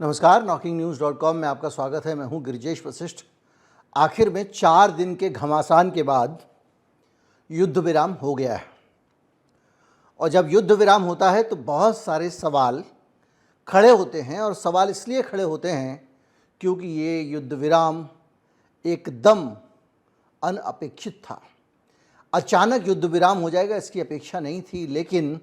नमस्कार, knocking-news.com में आपका स्वागत है। मैं हूं गिरिजेश वशिष्ठ। आखिर में 4 दिन के घमासान के बाद युद्ध विराम हो गया है और जब युद्ध विराम होता है तो बहुत सारे सवाल खड़े होते हैं और सवाल इसलिए खड़े होते हैं क्योंकि ये युद्ध विराम एकदम अनअपेक्षित था। अचानक युद्ध विराम हो जाएगा इसकी अपेक्षा नहीं थी, लेकिन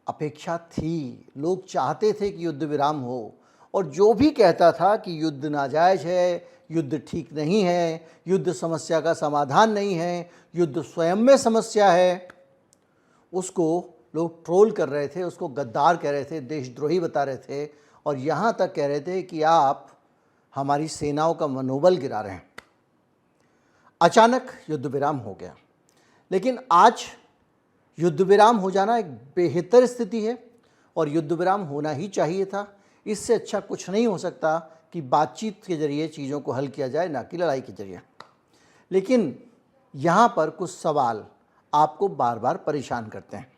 अपेक्षा थी। लोग चाहते थे कि युद्ध विराम हो और जो भी कहता था कि युद्ध नाजायज़ है, युद्ध ठीक नहीं है, युद्ध समस्या का समाधान नहीं है, युद्ध स्वयं में समस्या है, उसको लोग ट्रोल कर रहे थे, उसको गद्दार कह रहे थे, देशद्रोही बता रहे थे और यहाँ तक कह रहे थे कि आप हमारी सेनाओं का मनोबल गिरा रहे हैं। अचानक युद्ध विराम हो गया, लेकिन आज युद्ध विराम हो जाना एक बेहतर स्थिति है और युद्ध विराम होना ही चाहिए था। इससे अच्छा कुछ नहीं हो सकता कि बातचीत के जरिए चीज़ों को हल किया जाए, ना कि लड़ाई के जरिए। लेकिन यहाँ पर कुछ सवाल आपको बार बार परेशान करते हैं।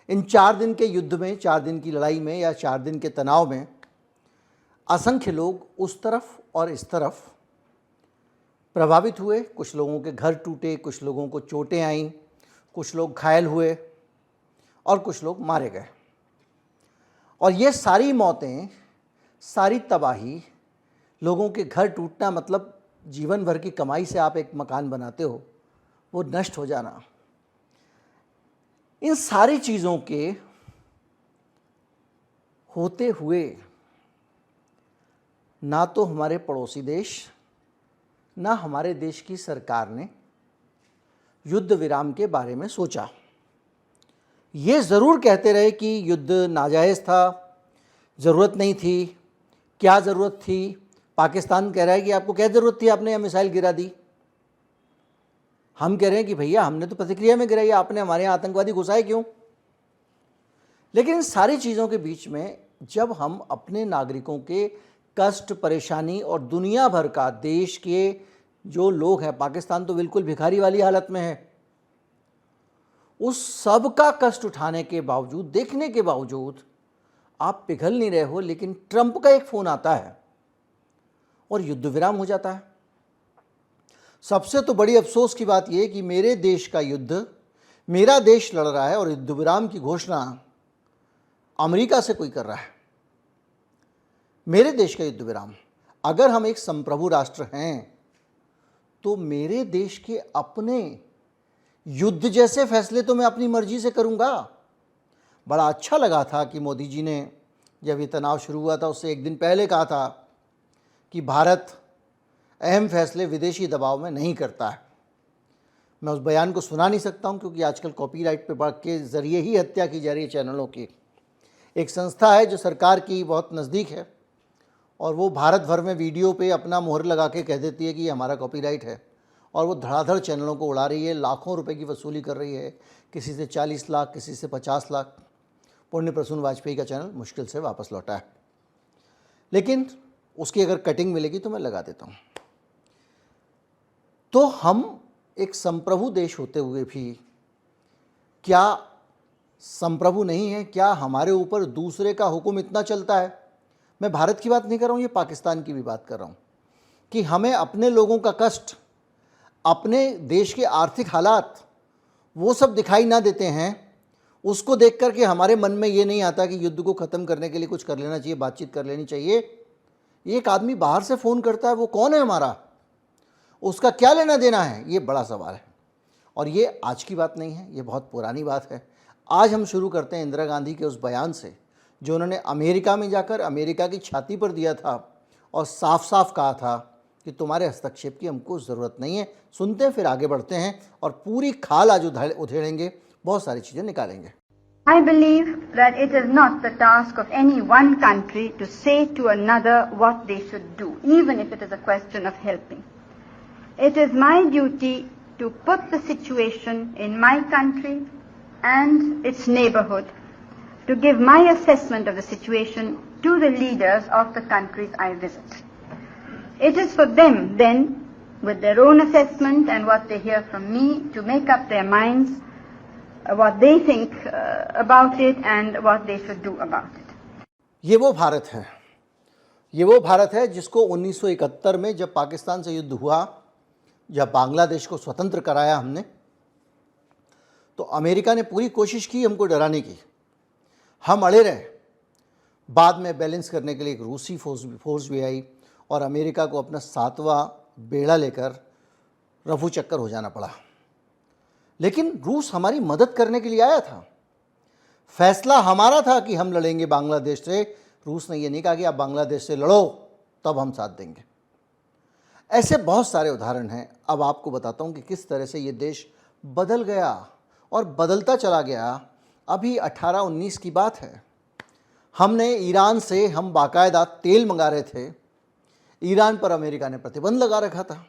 इन 4 दिन के युद्ध में, 4 दिन की लड़ाई में या 4 दिन के तनाव में असंख्य लोग उस तरफ और इस तरफ प्रभावित हुए। कुछ लोगों के घर टूटे, कुछ लोगों को चोटें आईं, कुछ लोग घायल हुए और कुछ लोग मारे गए। और ये सारी मौतें, सारी तबाही, लोगों के घर टूटना मतलब जीवन भर की कमाई से आप एक मकान बनाते हो, वो नष्ट हो जाना, इन सारी चीज़ों के होते हुए ना तो हमारे पड़ोसी देश, ना हमारे देश की सरकार ने युद्ध विराम के बारे में सोचा। ये ज़रूर कहते रहे कि युद्ध नाजायज़ था, ज़रूरत नहीं थी। क्या ज़रूरत थी? पाकिस्तान कह रहा है कि आपको क्या ज़रूरत थी, आपने यह मिसाइल गिरा दी। हम कह रहे हैं कि भैया हमने तो प्रतिक्रिया में गिराई, आपने हमारे यहाँ आतंकवादी घुसाए क्यों? लेकिन इन सारी चीज़ों के बीच में जब हम अपने नागरिकों के कष्ट, परेशानी और दुनिया भर का, देश के जो लोग हैं, पाकिस्तान तो बिल्कुल भिखारी वाली हालत में है, उस सब का कष्ट उठाने के बावजूद, देखने के बावजूद आप पिघल नहीं रहे हो। लेकिन ट्रंप का एक फ़ोन आता है और युद्ध विराम हो जाता है। सबसे तो बड़ी अफसोस की बात यह कि मेरे देश का युद्ध मेरा देश लड़ रहा है और युद्ध विराम की घोषणा अमेरिका से कोई कर रहा है। मेरे देश का युद्ध विराम, अगर हम एक संप्रभु राष्ट्र हैं तो मेरे देश के अपने युद्ध जैसे फैसले तो मैं अपनी मर्जी से करूंगा। बड़ा अच्छा लगा था कि मोदी जी ने जब ये तनाव शुरू हुआ था उससे एक दिन पहले कहा था कि भारत अहम फैसले विदेशी दबाव में नहीं करता है। मैं उस बयान को सुना नहीं सकता हूं क्योंकि आजकल कॉपीराइट के ज़रिए ही हत्या की जा रही है चैनलों की। एक संस्था है जो सरकार की बहुत नज़दीक है और वो भारत भर में वीडियो पे अपना मोहर लगा के कह देती है कि ये हमारा कॉपीराइट है और वो धड़ाधड़ चैनलों को उड़ा रही है, लाखों रुपए की वसूली कर रही है, किसी से 40 लाख, किसी से 50 लाख। पुण्य प्रसून वाजपेयी का चैनल मुश्किल से वापस लौटा है, लेकिन उसकी अगर कटिंग मिलेगी तो मैं लगा देता हूँ। तो हम एक संप्रभु देश होते हुए भी क्या संप्रभु नहीं है? क्या हमारे ऊपर दूसरे का हुक्म इतना चलता है? मैं भारत की बात नहीं कर रहा हूँ, ये पाकिस्तान की भी बात कर रहा हूँ कि हमें अपने लोगों का कष्ट, अपने देश के आर्थिक हालात, वो सब दिखाई ना देते हैं। उसको देख कर के हमारे मन में ये नहीं आता कि युद्ध को ख़त्म करने के लिए कुछ कर लेना चाहिए, बातचीत कर लेनी चाहिए। एक आदमी बाहर से फ़ोन करता है, वो कौन है हमारा, उसका क्या लेना देना है, ये बड़ा सवाल है। और ये आज की बात नहीं है, ये बहुत पुरानी बात है। आज हम शुरू करते हैं इंदिरा गांधी के उस बयान से जो उन्होंने अमेरिका में जाकर अमेरिका की छाती पर दिया था और साफ साफ कहा था कि तुम्हारे हस्तक्षेप की हमको ज़रूरत नहीं है। सुनते हैं, फिर आगे बढ़ते हैं और पूरी खाल आज उधेड़ेंगे, बहुत सारी चीज़ें निकालेंगे। I believe that it is not the task of any one country to say to another what they should do, even if it is a question of helping. It is my duty to put the situation in my country and its neighborhood, to give my assessment of the situation to the leaders of the countries I visit. It is for them then, with their own assessment and what they hear from me, to make up their minds what they think about it and what they should do about it. ये वो भारत है ये वो भारत है जिसको 1971 में जब पाकिस्तान से युद्ध हुआ, जब बांग्लादेश को स्वतंत्र कराया हमने, तो अमेरिका ने पूरी कोशिश की हमको डराने की। हम अड़े रहे। बाद में बैलेंस करने के लिए एक रूसी फोर्स भी आई और अमेरिका को अपना 7वां बेड़ा लेकर रफू चक्कर हो जाना पड़ा। लेकिन रूस हमारी मदद करने के लिए आया था। फैसला हमारा था कि हम लड़ेंगे बांग्लादेश से। रूस ने ये नहीं कहा कि आप बांग्लादेश से लड़ो तब हम साथ देंगे। ऐसे बहुत सारे उदाहरण हैं। अब आपको बताता हूँ कि किस तरह से ये देश बदल गया और बदलता चला गया। अभी 18-19 की बात है। हमने ईरान से हम बाकायदा तेल मंगा रहे थे। ईरान पर अमेरिका ने प्रतिबंध लगा रखा था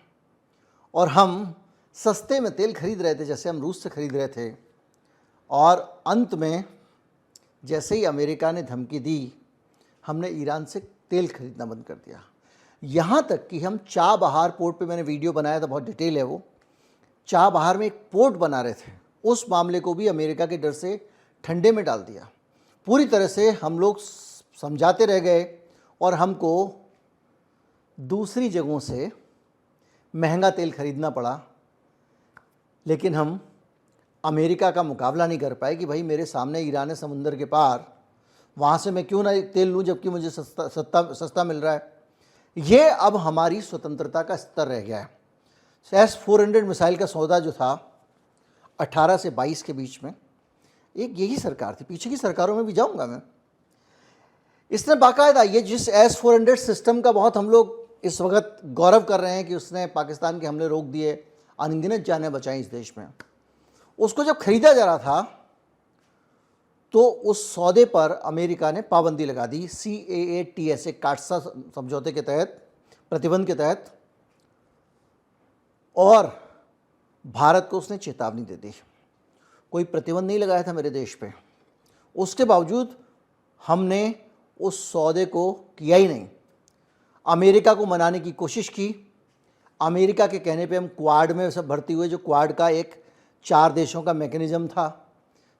और हम सस्ते में तेल खरीद रहे थे, जैसे हम रूस से खरीद रहे थे। और अंत में जैसे ही अमेरिका ने धमकी दी, हमने ईरान से तेल खरीदना बंद कर दिया। यहाँ तक कि हम चाबहार पोर्ट पे, मैंने वीडियो बनाया था, बहुत डिटेल है वो। चाबहार में एक पोर्ट बना रहे थे, उस मामले को भी अमेरिका के डर से ठंडे में डाल दिया। पूरी तरह से हम लोग समझाते रह गए और हमको दूसरी जगहों से महंगा तेल खरीदना पड़ा। लेकिन हम अमेरिका का मुकाबला नहीं कर पाए कि भाई मेरे सामने ईरान है समुंदर के पार, वहाँ से मैं क्यों ना तेल लूँ जबकि मुझे सस्ता मिल रहा है। ये अब हमारी स्वतंत्रता का स्तर रह गया है। S-400 मिसाइल का सौदा जो था 18 से 22 के बीच में, एक यही सरकार थी, पीछे की सरकारों में भी जाऊंगा मैं, इसने बाकायदा ये जिस S-400 सिस्टम का बहुत हम लोग इस वक्त गौरव कर रहे हैं कि उसने पाकिस्तान के हमले रोक दिए, अनगिनत जानें बचाई इस देश में, उसको जब खरीदा जा रहा था तो उस सौदे पर अमेरिका ने पाबंदी लगा दी। CAATS काटसा समझौते के तहत, प्रतिबंध के तहत, और भारत को उसने चेतावनी दे दी। कोई प्रतिबंध नहीं लगाया था मेरे देश पे, उसके बावजूद हमने उस सौदे को किया ही नहीं। अमेरिका को मनाने की कोशिश की। अमेरिका के कहने पे हम क्वाड में सब भर्ती हुए, जो क्वाड का एक 4 देशों का मैकेनिज्म था,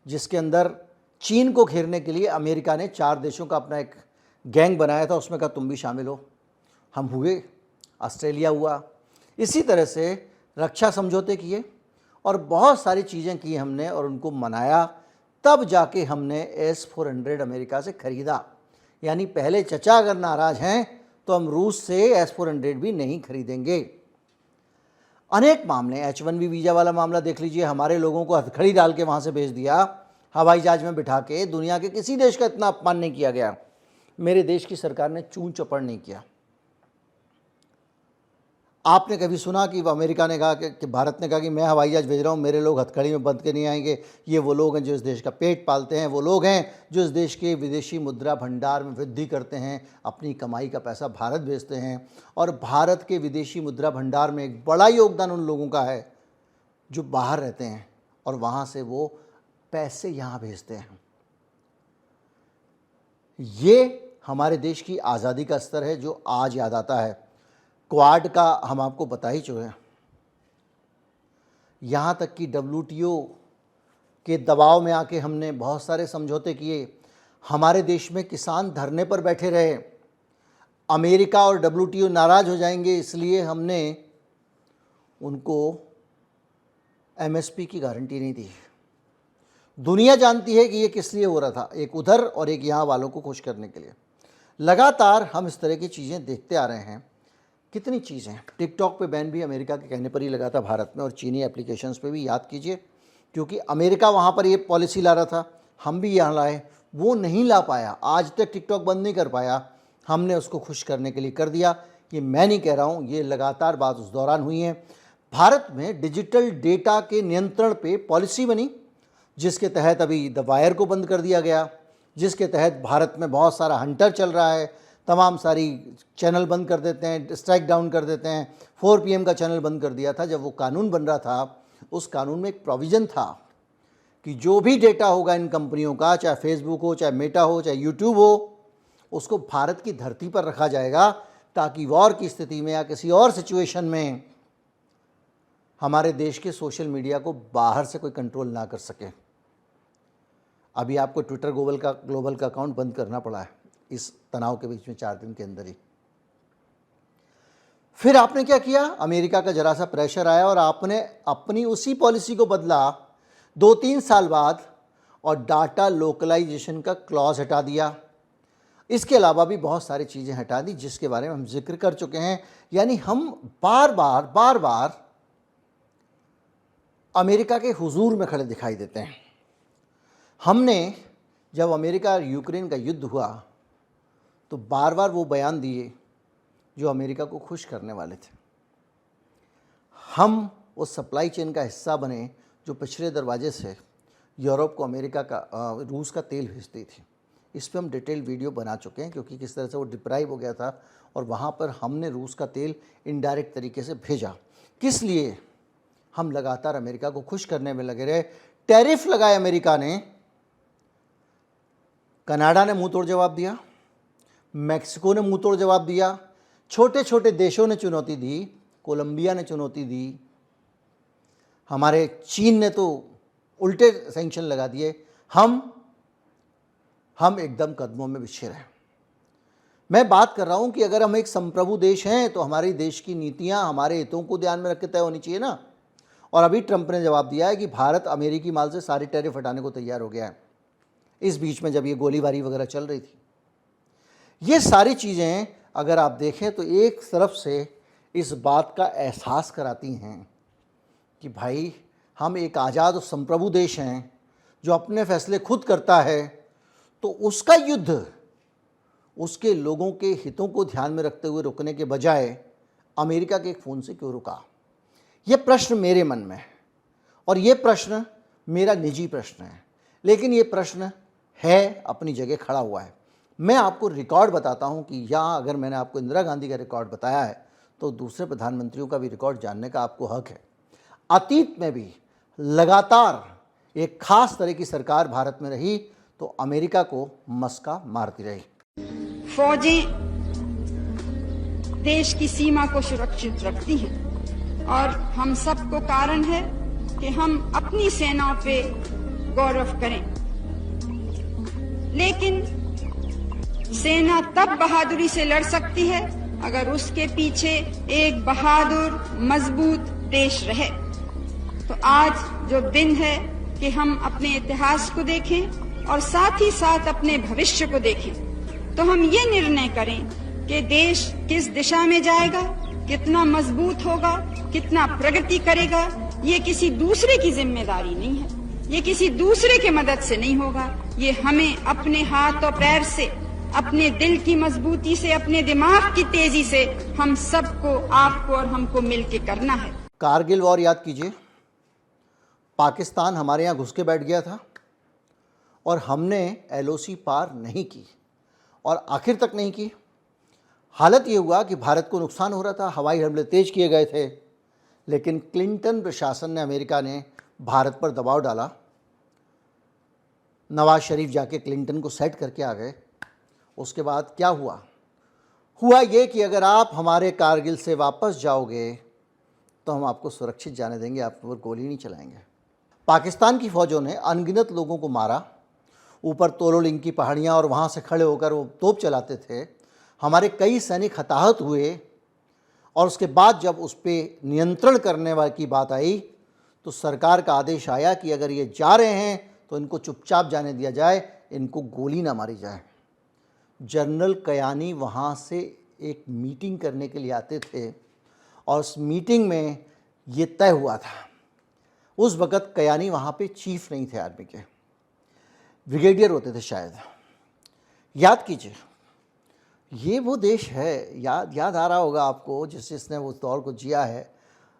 जिसके अंदर चीन को घेरने के लिए अमेरिका ने 4 देशों का अपना एक गैंग बनाया था। उसमें कहा तुम भी शामिल हो। हम हुए, ऑस्ट्रेलिया हुआ। इसी तरह से रक्षा समझौते किए और बहुत सारी चीज़ें की हमने और उनको मनाया। तब जाके हमने S-400 अमेरिका से ख़रीदा। यानी पहले चचा अगर नाराज़ हैं तो हम रूस से S-400 भी नहीं खरीदेंगे। अनेक मामले, H-1B वीज़ा वाला मामला देख लीजिए, हमारे लोगों को हथकड़ी डाल के वहाँ से भेज दिया, हवाई जहाज में बिठा के। दुनिया के किसी देश का इतना अपमान नहीं किया गया। मेरे देश की सरकार ने चूं चपड़ नहीं किया। आपने कभी सुना कि अमेरिका ने कहा कि भारत ने कहा कि मैं हवाई जहाज भेज रहा हूँ, मेरे लोग हथकड़ी में बंद के नहीं आएंगे। ये वो लोग हैं जो इस देश का पेट पालते हैं, वो लोग हैं जो इस देश के विदेशी मुद्रा भंडार में वृद्धि करते हैं, अपनी कमाई का पैसा भारत भेजते हैं। और भारत के विदेशी मुद्रा भंडार में एक बड़ा योगदान उन लोगों का है जो बाहर रहते हैं और वहाँ से वो पैसे यहाँ भेजते हैं। ये हमारे देश की आज़ादी का स्तर है जो आज याद आता है। क्वाड का हम आपको बता ही चुके हैं। यहाँ तक कि WTO के दबाव में आके हमने बहुत सारे समझौते किए। हमारे देश में किसान धरने पर बैठे रहे। अमेरिका और WTO नाराज़ हो जाएंगे, इसलिए हमने उनको MSP की गारंटी नहीं दी। दुनिया जानती है कि ये किस लिए हो रहा था, एक उधर और एक यहाँ वालों को खुश करने के लिए। लगातार हम इस तरह की चीज़ें देखते आ रहे हैं। कितनी चीज़ें, टिकटॉक पे बैन भी अमेरिका के कहने पर ही लगा था भारत में, और चीनी एप्लीकेशंस पे भी, याद कीजिए, क्योंकि अमेरिका वहाँ पर ये पॉलिसी ला रहा था, हम भी यहाँ लाए, वो नहीं ला पाया। आज तक टिकटॉक बंद नहीं कर पाया। हमने उसको खुश करने के लिए कर दिया। ये मैं नहीं कह रहा हूँ, ये लगातार बात उस दौरान हुई है। भारत में डिजिटल डेटा के नियंत्रण पे पॉलिसी बनी, जिसके तहत अभी द वायर को बंद कर दिया गया, जिसके तहत भारत में बहुत सारा हंटर चल रहा है। तमाम सारी चैनल बंद कर देते हैं, स्ट्राइक डाउन कर देते हैं। 4 PM का चैनल बंद कर दिया था। जब वो कानून बन रहा था, उस कानून में एक प्रोविज़न था कि जो भी डेटा होगा इन कंपनियों का, चाहे फेसबुक हो, चाहे मेटा हो, चाहे यूट्यूब हो, उसको भारत की धरती पर रखा जाएगा, ताकि वॉर की स्थिति में या किसी और सिचुएशन में हमारे देश के सोशल मीडिया को बाहर से कोई कंट्रोल ना कर सके। अभी आपको ट्विटर ग्लोबल का अकाउंट बंद करना पड़ा है इस तनाव के बीच में 4 दिन के अंदर ही। फिर आपने क्या किया, अमेरिका का जरा सा प्रेशर आया और आपने अपनी उसी पॉलिसी को बदला 2-3 साल बाद और डाटा लोकलाइजेशन का क्लॉज हटा दिया। इसके अलावा भी बहुत सारी चीज़ें हटा दी जिसके बारे में हम जिक्र कर चुके हैं। यानी हम बार बार अमेरिका के हुजूर में खड़े दिखाई देते हैं। हमने जब अमेरिका और यूक्रेन का युद्ध हुआ तो बार बार वो बयान दिए जो अमेरिका को खुश करने वाले थे। हम उस सप्लाई चेन का हिस्सा बने जो पिछले दरवाजे से यूरोप को अमेरिका का रूस का तेल भेजती थी। इस पर हम डिटेल वीडियो बना चुके हैं क्योंकि किस तरह से वो डिप्राइव हो गया था और वहाँ पर हमने रूस का तेल इनडायरेक्ट तरीके से भेजा। किस लिए? हम लगातार अमेरिका को खुश करने में लगे रहे। टैरिफ लगाए अमेरिका ने, कनाडा ने मुंह तोड़ जवाब दिया, मैक्सिको ने मुंह तोड़ जवाब दिया, छोटे छोटे देशों ने चुनौती दी, कोलंबिया ने चुनौती दी, हमारे चीन ने तो उल्टे सैंक्शन लगा दिए। हम एकदम कदमों में बिछे रहे। मैं बात कर रहा हूं कि अगर हम एक संप्रभु देश हैं तो हमारे देश की नीतियां हमारे हितों को ध्यान में रख के तय होनी चाहिए ना। और अभी ट्रंप ने जवाब दिया है कि भारत अमेरिकी माल से सारे टैरिफ हटाने को तैयार हो गया है। इस बीच में जब ये गोलीबारी वगैरह चल रही थी, ये सारी चीज़ें अगर आप देखें तो एक तरफ से इस बात का एहसास कराती हैं कि भाई हम एक आज़ाद और संप्रभु देश हैं जो अपने फैसले खुद करता है, तो उसका युद्ध उसके लोगों के हितों को ध्यान में रखते हुए रुकने के बजाय अमेरिका के एक फ़ोन से क्यों रुका। ये प्रश्न मेरे मन में है और ये प्रश्न मेरा निजी प्रश्न है, लेकिन ये प्रश्न है अपनी जगह खड़ा हुआ है। मैं आपको रिकॉर्ड बताता हूं कि यहाँ अगर मैंने आपको इंदिरा गांधी का रिकॉर्ड बताया है तो दूसरे प्रधानमंत्रियों का भी रिकॉर्ड जानने का आपको हक है। अतीत में भी लगातार एक खास तरह की सरकार भारत में रही तो अमेरिका को मस्का मारती रही। फौजें देश की सीमा को सुरक्षित रखती हैं और हम सबको कारण है कि हम अपनी सेनाओं पे गौरव करें। लेकिन सेना तब बहादुरी से लड़ सकती है अगर उसके पीछे एक बहादुर मजबूत देश रहे। तो आज जो दिन है कि हम अपने इतिहास को देखें और साथ ही साथ अपने भविष्य को देखें, तो हम ये निर्णय करें कि देश किस दिशा में जाएगा, कितना मजबूत होगा, कितना प्रगति करेगा। ये किसी दूसरे की जिम्मेदारी नहीं है, ये किसी दूसरे के मदद से नहीं होगा। ये हमें अपने हाथ और पैर से, अपने दिल की मजबूती से, अपने दिमाग की तेजी से हम सबको, आपको और हमको मिलके करना है। कारगिल वॉर याद कीजिए, पाकिस्तान हमारे यहाँ घुस के बैठ गया था और हमने एलओसी पार नहीं की और आखिर तक नहीं की। हालत ये हुआ कि भारत को नुकसान हो रहा था, हवाई हमले तेज किए गए थे, लेकिन क्लिंटन प्रशासन ने, अमेरिका ने भारत पर दबाव डाला। नवाज शरीफ जाके क्लिंटन को सेट करके आ गए। उसके बाद क्या हुआ? हुआ ये कि अगर आप हमारे कारगिल से वापस जाओगे तो हम आपको सुरक्षित जाने देंगे, आपके ऊपर गोली नहीं चलाएंगे। पाकिस्तान की फ़ौजों ने अनगिनत लोगों को मारा, ऊपर तोलोलिंग की पहाड़ियाँ और वहाँ से खड़े होकर वो तोप चलाते थे। हमारे कई सैनिक हताहत हुए और उसके बाद जब उस पर नियंत्रण करने वाली की बात आई तो सरकार का आदेश आया कि अगर ये जा रहे हैं तो इनको चुपचाप जाने दिया जाए, इनको गोली ना मारी जाए। जनरल कयानी वहाँ से एक मीटिंग करने के लिए आते थे और उस मीटिंग में ये तय हुआ था। उस वक़्त कयानी वहाँ पे चीफ नहीं थे आर्मी के, ब्रिगेडियर होते थे शायद। याद कीजिए, ये वो देश है, याद आ रहा होगा आपको जिसने उस दौर को जिया है,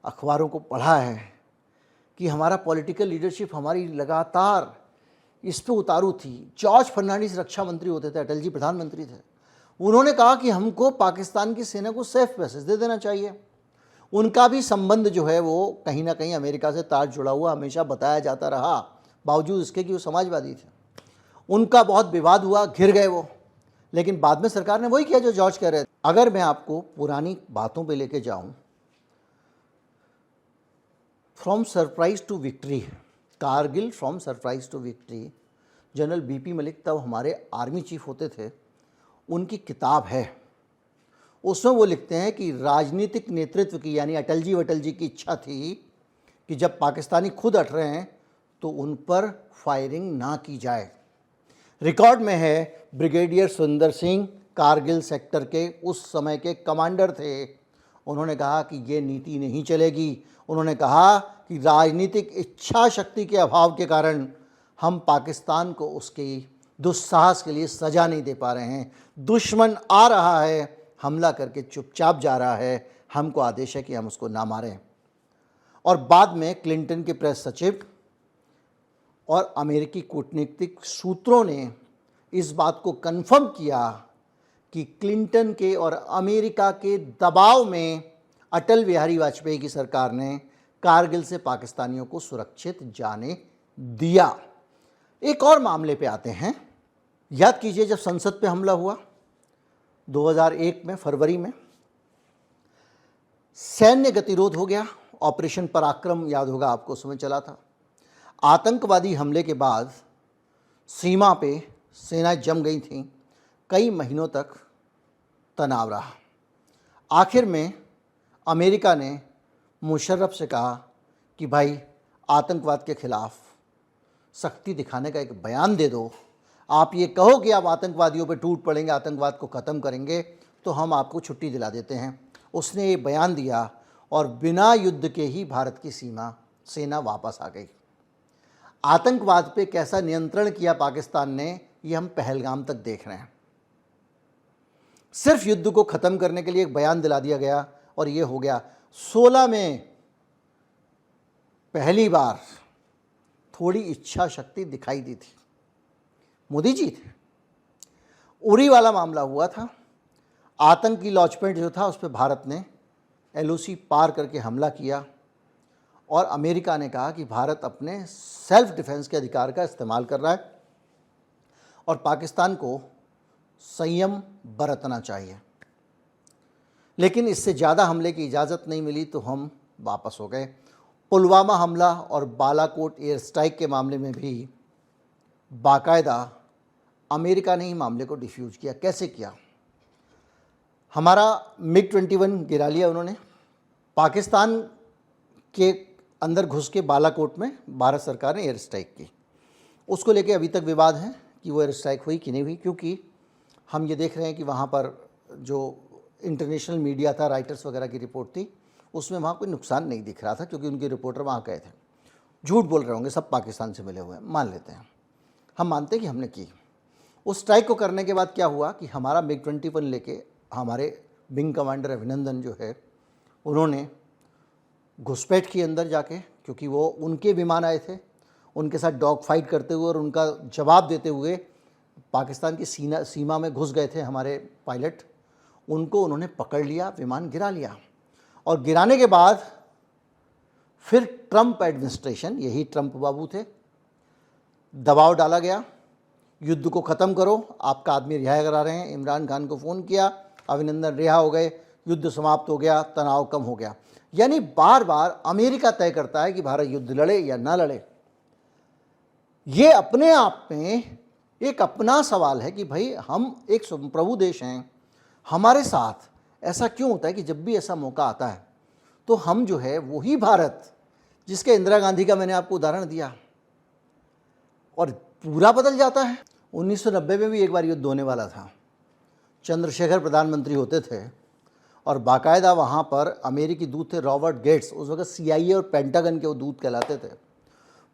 अखबारों को पढ़ा है कि हमारा पॉलिटिकल लीडरशिप हमारी लगातार इस पे उतारू थी। जॉर्ज फर्नांडिस रक्षा मंत्री होते थे, अटल जी प्रधानमंत्री थे। उन्होंने कहा कि हमको पाकिस्तान की सेना को सेफ पैसेज दे देना चाहिए। उनका भी संबंध जो है वो कहीं ना कहीं अमेरिका से तार जुड़ा हुआ हमेशा बताया जाता रहा, बावजूद इसके कि वो समाजवादी थे। उनका बहुत विवाद हुआ, घिर गए वो, लेकिन बाद में सरकार ने वही किया जो जॉर्ज कह रहे थे। अगर मैं आपको पुरानी बातों पे लेके जाऊं, from surprise to victory, Kargil from surprise to victory, general BP Malik तब हमारे आर्मी चीफ होते थे, उनकी किताब है। उसमें वो लिखते हैं कि राजनीतिक नेतृत्व की, यानी अटल जी की इच्छा थी कि जब पाकिस्तानी खुद अट रहे हैं तो उन पर फायरिंग ना की जाए। रिकॉर्ड में है, ब्रिगेडियर सुंदर सिंह कारगिल सेक्टर के उस समय के कमांडर थे। उन्होंने कहा कि ये नीति नहीं चलेगी। उन्होंने कहा कि राजनीतिक इच्छा शक्ति के अभाव के कारण हम पाकिस्तान को उसके दुस्साहस के लिए सज़ा नहीं दे पा रहे हैं। दुश्मन आ रहा है, हमला करके चुपचाप जा रहा है, हमको आदेश है कि हम उसको ना मारें। और बाद में क्लिंटन के प्रेस सचिव और अमेरिकी कूटनीतिक सूत्रों ने इस बात को कन्फर्म किया कि क्लिंटन के और अमेरिका के दबाव में अटल बिहारी वाजपेयी की सरकार ने कारगिल से पाकिस्तानियों को सुरक्षित जाने दिया। एक और मामले पे आते हैं। याद कीजिए, जब संसद पे हमला हुआ 2001 में फरवरी में, सैन्य गतिरोध हो गया। ऑपरेशन पराक्रम याद होगा आपको, उस समय चला था। आतंकवादी हमले के बाद सीमा पे सेनाएं जम गई थीं। कई महीनों तक तनाव रहा। आखिर में अमेरिका ने मुशर्रफ से कहा कि भाई आतंकवाद के खिलाफ सख्ती दिखाने का एक बयान दे दो। आप ये कहो कि आप आतंकवादियों पे टूट पड़ेंगे, आतंकवाद को ख़त्म करेंगे, तो हम आपको छुट्टी दिला देते हैं। उसने ये बयान दिया और बिना युद्ध के ही भारत की सेना वापस आ गई। आतंकवाद पे कैसा नियंत्रण किया पाकिस्तान ने, ये हम पहलगाम तक देख रहे हैं। सिर्फ युद्ध को ख़त्म करने के लिए एक बयान दिला दिया गया और ये हो गया। 16 में पहली बार थोड़ी इच्छा शक्ति दिखाई दी थी, मोदी जी थे। उरी वाला मामला हुआ था। आतंकी लॉन्चपैड जो था उस पर भारत ने LOC पार करके हमला किया और अमेरिका ने कहा कि भारत अपने सेल्फ डिफेंस के अधिकार का इस्तेमाल कर रहा है और पाकिस्तान को संयम बरतना चाहिए। लेकिन इससे ज़्यादा हमले की इजाज़त नहीं मिली तो हम वापस हो गए। पुलवामा हमला और बालाकोट एयर स्ट्राइक के मामले में भी बाकायदा अमेरिका ने ही मामले को डिफ्यूज किया। कैसे किया? हमारा MiG-21 गिरा लिया उन्होंने। पाकिस्तान के अंदर घुस के बालाकोट में भारत सरकार ने एयर स्ट्राइक की। उसको लेके अभी तक विवाद है कि वो एयर स्ट्राइक हुई कि नहीं हुई, क्योंकि हम ये देख रहे हैं कि वहाँ पर जो इंटरनेशनल मीडिया था, राइटर्स वगैरह की रिपोर्ट थी, उसमें वहाँ कोई नुकसान नहीं दिख रहा था, क्योंकि उनके रिपोर्टर वहाँ गए थे। झूठ बोल रहे होंगे, सब पाकिस्तान से मिले हुए हैं, मान लेते हैं, हम मानते हैं कि हमने की। उस स्ट्राइक को करने के बाद क्या हुआ कि हमारा MiG-21 लेके हमारे विंग कमांडर अभिनंदन जो है, उन्होंने घुसपैठ की अंदर जाके, क्योंकि वो उनके विमान आए थे, उनके साथ डॉग फाइट करते हुए और उनका जवाब देते हुए पाकिस्तान की सीमा में घुस गए थे हमारे पायलट। उनको उन्होंने पकड़ लिया, विमान गिरा लिया। और गिराने के बाद फिर ट्रंप एडमिनिस्ट्रेशन, यही ट्रंप बाबू थे, दबाव डाला गया, युद्ध को ख़त्म करो, आपका आदमी रिहा करा रहे हैं। इमरान खान को फ़ोन किया, अभिनंदन रिहा हो गए, युद्ध समाप्त हो गया, तनाव कम हो गया। यानी बार बार अमेरिका तय करता है कि भारत युद्ध लड़े या ना लड़े। ये अपने आप में एक अपना सवाल है कि भाई हम एक संप्रभु देश हैं, हमारे साथ ऐसा क्यों होता है कि जब भी ऐसा मौका आता है तो हम जो है वही भारत जिसके इंदिरा गांधी का मैंने आपको उदाहरण दिया, और पूरा बदल जाता है। 1990 में भी एक बार युद्ध होने वाला था, चंद्रशेखर प्रधानमंत्री होते थे और बाकायदा वहाँ पर अमेरिकी दूत थे रॉबर्ट गेट्स, उस वक्त CIA और पेंटागन के वो दूत कहलाते थे।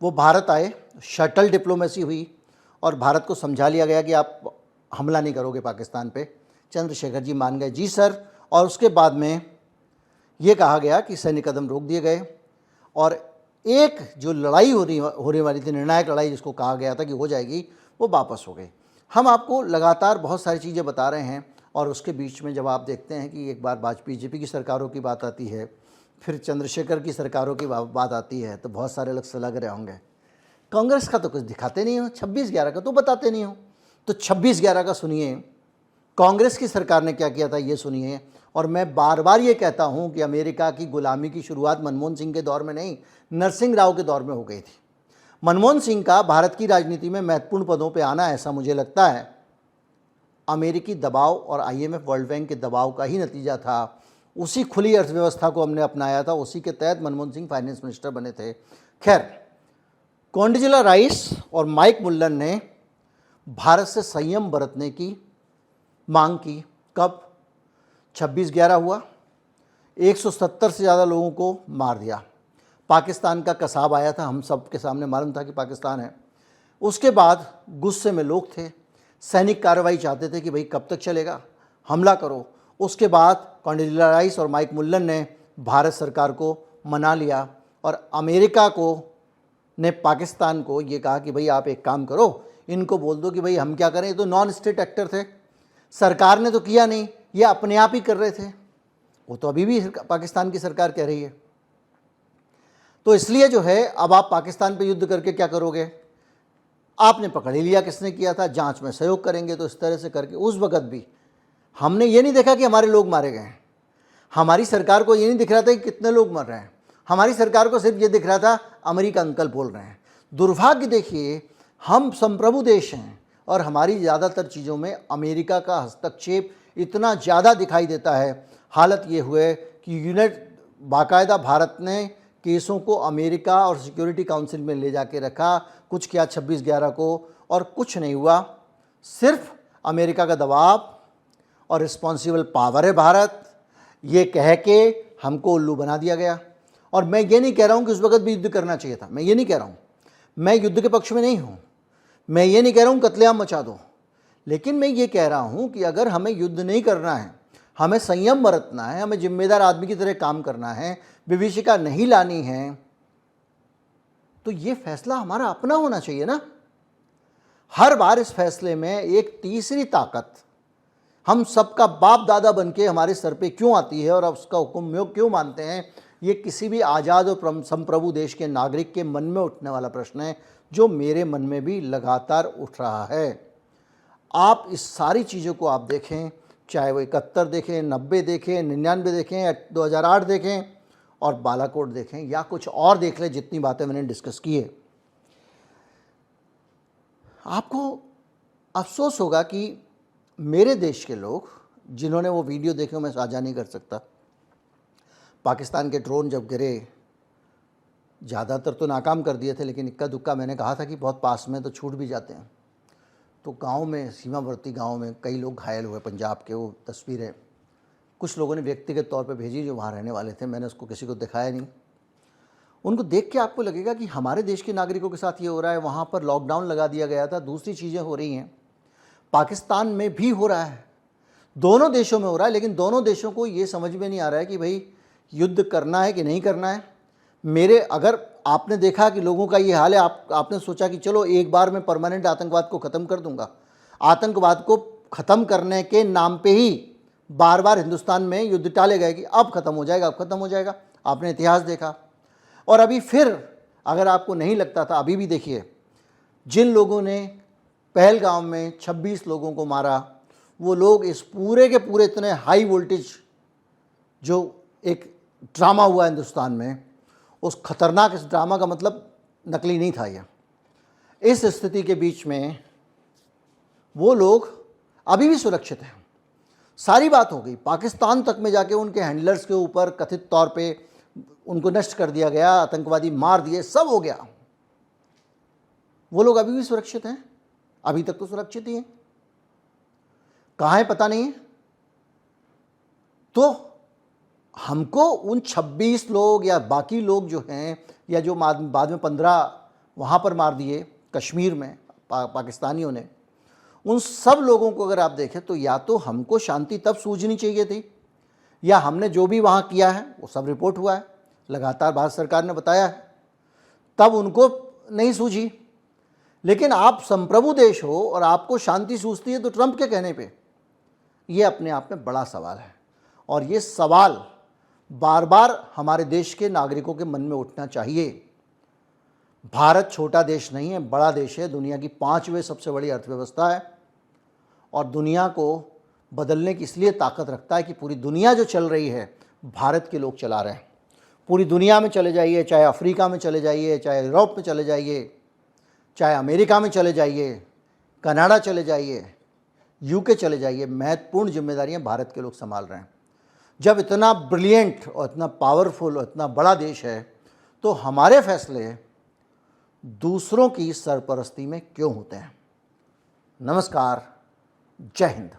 वो भारत आए, शटल डिप्लोमेसी हुई और भारत को समझा लिया गया कि आप हमला नहीं करोगे पाकिस्तान पे। चंद्रशेखर जी मान गए, जी सर। और उसके बाद में ये कहा गया कि सैन्य कदम रोक दिए गए और एक जो लड़ाई होने वाली थी, निर्णायक लड़ाई जिसको कहा गया था कि हो जाएगी, वो वापस हो गई। हम आपको लगातार बहुत सारी चीज़ें बता रहे हैं और उसके बीच में जब आप देखते हैं कि एक बार BJP की सरकारों की बात आती है, फिर चंद्रशेखर की सरकारों की बात आती है, तो बहुत सारे लोग लग रहे होंगे कांग्रेस का तो कुछ दिखाते नहीं हो, 26/11 का तो बताते नहीं हो। तो 26/11 का सुनिए, कांग्रेस की सरकार ने क्या किया था ये सुनिए। और मैं बार बार ये कहता हूँ कि अमेरिका की गुलामी की शुरुआत मनमोहन सिंह के दौर में नहीं, नरसिंह राव के दौर में हो गई थी। मनमोहन सिंह का भारत की राजनीति में महत्वपूर्ण पदों पे आना, ऐसा मुझे लगता है अमेरिकी दबाव और IMF वर्ल्ड बैंक के दबाव का ही नतीजा था। उसी खुली अर्थव्यवस्था को हमने अपनाया था, उसी के तहत मनमोहन सिंह फाइनेंस मिनिस्टर बने थे। खैर, कोंडोलीज़ा राइस और माइक मुल्लन ने भारत से संयम बरतने की मांग की। कब? 26/11 हुआ, 170 से ज़्यादा लोगों को मार दिया। पाकिस्तान का कसाब आया था, हम सब के सामने मालूम था कि पाकिस्तान है। उसके बाद गुस्से में लोग थे, सैनिक कार्रवाई चाहते थे कि भाई कब तक चलेगा, हमला करो। उसके बाद कोंडोलीज़ा राइस और माइक मुल्लन ने भारत सरकार को मना लिया और अमेरिका को ने पाकिस्तान को ये कहा कि भाई आप एक काम करो, इनको बोल दो कि भाई हम क्या करें, ये तो नॉन स्टेट एक्टर थे, सरकार ने तो किया नहीं, ये अपने आप ही कर रहे थे। वो तो अभी भी पाकिस्तान की सरकार कह रही है। तो इसलिए जो है अब आप पाकिस्तान पे युद्ध करके क्या करोगे, आपने पकड़ ही लिया किसने किया था, जांच में सहयोग करेंगे। तो इस तरह से करके उस वक़्त भी हमने ये नहीं देखा कि हमारे लोग मारे गए हैं, हमारी सरकार को ये नहीं दिख रहा था कि कितने लोग मर रहे हैं, हमारी सरकार को सिर्फ ये दिख रहा था अमेरिका अंकल बोल रहे हैं। दुर्भाग्य देखिए, हम संप्रभु देश हैं और हमारी ज़्यादातर चीज़ों में अमेरिका का हस्तक्षेप इतना ज़्यादा दिखाई देता है। हालत ये हुए कि बाकायदा भारत ने केसों को अमेरिका और सिक्योरिटी काउंसिल में ले जाके रखा, कुछ किया 26/11 को और कुछ नहीं हुआ। सिर्फ अमेरिका का दबाव और रिस्पॉन्सिबल पावर है भारत, ये कह के हमको उल्लू बना दिया गया। और मैं ये नहीं कह रहा हूँ कि उस वक्त भी युद्ध करना चाहिए था, मैं ये नहीं कह रहा हूँ, मैं युद्ध के पक्ष में नहीं हूँ, मैं ये नहीं कह रहा हूँ कत्लेआम मचा दो, लेकिन मैं ये कह रहा हूँ कि अगर हमें युद्ध नहीं करना है, हमें संयम बरतना है, हमें जिम्मेदार आदमी की तरह काम करना है, विभीषिका नहीं लानी है, तो ये फैसला हमारा अपना होना चाहिए ना। हर बार इस फैसले में एक तीसरी ताकत हम सबका बाप दादा बन के हमारे सर पे क्यों आती है और अब उसका हुक्म क्यों मानते हैं, ये किसी भी आज़ाद और संप्रभु देश के नागरिक के मन में उठने वाला प्रश्न है, जो मेरे मन में भी लगातार उठ रहा है। आप इस सारी चीज़ों को आप देखें, चाहे वो 71 देखें, 90 देखें, 99 देखें, 2008 देखें और बालाकोट देखें या कुछ और देख लें, जितनी बातें मैंने डिस्कस की है, आपको अफसोस होगा कि मेरे देश के लोग जिन्होंने वो वीडियो देखे, मैं साझा नहीं कर सकता। पाकिस्तान के ड्रोन जब गिरे, ज़्यादातर तो नाकाम कर दिए थे, लेकिन इक्का दुक्का मैंने कहा था कि बहुत पास में तो छूट भी जाते हैं। तो गांव में, सीमावर्ती गांव में कई लोग घायल हुए, पंजाब के, वो तस्वीरें कुछ लोगों ने व्यक्तिगत तौर पे भेजी जो वहाँ रहने वाले थे, मैंने उसको किसी को दिखाया नहीं। उनको देख के आपको लगेगा कि हमारे देश के नागरिकों के साथ ये हो रहा है, वहाँ पर लॉकडाउन लगा दिया गया था, दूसरी चीज़ें हो रही हैं, पाकिस्तान में भी हो रहा है, दोनों देशों में हो रहा है, लेकिन दोनों देशों को ये समझ में नहीं आ रहा है कि भाई युद्ध करना है कि नहीं करना है। अगर आपने देखा कि लोगों का ये हाल है, आपने सोचा कि चलो एक बार मैं परमानेंट आतंकवाद को ख़त्म कर दूंगा, आतंकवाद को ख़त्म करने के नाम पे ही बार बार हिंदुस्तान में युद्ध टाले गए कि अब ख़त्म हो जाएगा, अब ख़त्म हो जाएगा। आपने इतिहास देखा। और अभी फिर, अगर आपको नहीं लगता था, अभी भी देखिए, जिन लोगों ने पहलगाम में 26 लोगों को मारा, वो लोग इस पूरे के पूरे इतने हाई वोल्टेज जो एक ड्रामा हुआ हिंदुस्तान में, उस खतरनाक इस ड्रामा का मतलब नकली नहीं था यह। इस स्थिति के बीच में वो लोग अभी भी सुरक्षित हैं। सारी बात हो गई, पाकिस्तान तक में जाके उनके हैंडलर्स के ऊपर कथित तौर पे उनको नष्ट कर दिया गया, आतंकवादी मार दिए, सब हो गया। वो लोग अभी भी सुरक्षित हैं, अभी तक तो सुरक्षित ही हैं, कहाँ है पता नहीं है। तो हमको उन 26 लोग या बाकी लोग जो हैं, या जो बाद में 15 वहाँ पर मार दिए कश्मीर में पाकिस्तानियों ने, उन सब लोगों को अगर आप देखें तो या तो हमको शांति तब सूझनी चाहिए थी, या हमने जो भी वहाँ किया है वो सब रिपोर्ट हुआ है, लगातार भारत सरकार ने बताया है, तब उनको नहीं सूझी। लेकिन आप संप्रभु देश हो और आपको शांति सूझती है तो ट्रंप के कहने पे, ये अपने आप में बड़ा सवाल है। और ये सवाल बार बार हमारे देश के नागरिकों के मन में उठना चाहिए। भारत छोटा देश नहीं है, बड़ा देश है, दुनिया की 5वीं सबसे बड़ी अर्थव्यवस्था है और दुनिया को बदलने की इसलिए ताकत रखता है कि पूरी दुनिया जो चल रही है भारत के लोग चला रहे हैं। पूरी दुनिया में चले जाइए, चाहे अफ्रीका में चले जाइए, चाहे यूरोप में चले जाइए, चाहे अमेरिका में चले जाइए, कनाडा चले जाइए, यूके चले जाइए, महत्वपूर्ण जिम्मेदारियां भारत के लोग संभाल रहे हैं। जब इतना ब्रिलियंट और इतना पावरफुल और इतना बड़ा देश है तो हमारे फैसले दूसरों की सरपरस्ती में क्यों होते हैं? नमस्कार, जय हिंद।